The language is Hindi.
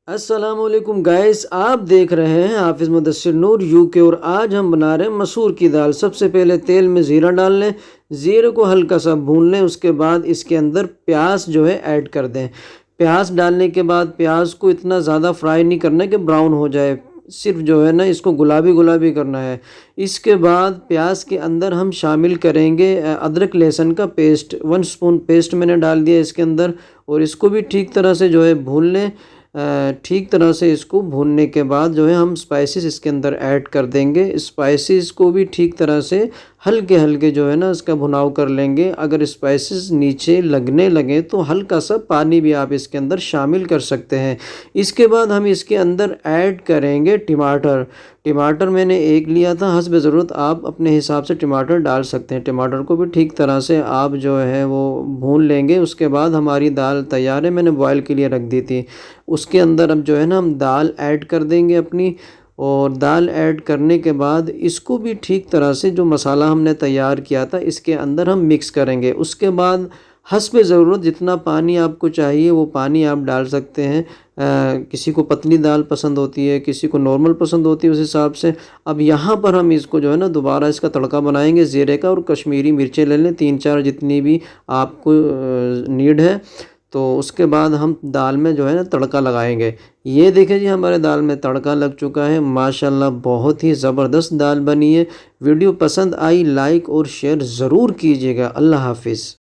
अस्सलामुअलैकुम गाइस, आप देख रहे हैं हाफिज़ मुदस्सिर नूर यूके और आज हम बना रहे हैं मसूर की दाल। सबसे पहले तेल में ज़ीरा डाल लें, ज़ीरे को हल्का सा भून लें। उसके बाद इसके अंदर प्याज जो है ऐड कर दें। प्याज डालने के बाद प्याज को इतना ज़्यादा फ्राई नहीं करना है कि ब्राउन हो जाए, सिर्फ जो है ना इसको गुलाबी गुलाबी करना है। इसके बाद प्याज के अंदर हम शामिल करेंगे अदरक लहसुन का पेस्ट। 1 स्पून पेस्ट मैंने डाल दिया इसके अंदर और इसको भी ठीक तरह से जो है भून लें। ठीक तरह से इसको भूनने के बाद जो है हम स्पाइसेस इसके अंदर ऐड कर देंगे। स्पाइसेस को भी ठीक तरह से हल्के हल्के जो है ना इसका भुनाव कर लेंगे। अगर स्पाइसेस नीचे लगने लगे तो हल्का सा पानी भी आप इसके अंदर शामिल कर सकते हैं। इसके बाद हम इसके अंदर ऐड करेंगे टमाटर। टमाटर मैंने एक लिया था, हस्ब ज़रूरत आप अपने हिसाब से टमाटर डाल सकते हैं। टमाटर को भी ठीक तरह से आप जो है वो भून लेंगे। उसके बाद हमारी दाल तैयार है, मैंने बॉयल के लिए रख दी थी। उसके अंदर अब जो है ना हम दाल ऐड कर देंगे अपनी, और दाल ऐड करने के बाद इसको भी ठीक तरह से जो मसाला हमने तैयार किया था इसके अंदर हम मिक्स करेंगे। उसके बाद हस्ब ज़रूरत जितना पानी आपको चाहिए वो पानी आप डाल सकते हैं। किसी को पतली दाल पसंद होती है, किसी को नॉर्मल पसंद होती है, उस हिसाब से। अब यहाँ पर हम इसको जो है ना दोबारा इसका तड़का बनाएंगे ज़ीरे का, और कश्मीरी मिर्चें ले लें 3-4 जितनी भी आपको नीड है। तो उसके बाद हम दाल में जो है ना तड़का लगाएंगे। ये देखें जी, हमारे दाल में तड़का लग चुका है। माशाल्लाह बहुत ही ज़बरदस्त दाल बनी है। वीडियो पसंद आई लाइक और शेयर ज़रूर कीजिएगा। अल्लाह हाफिज़।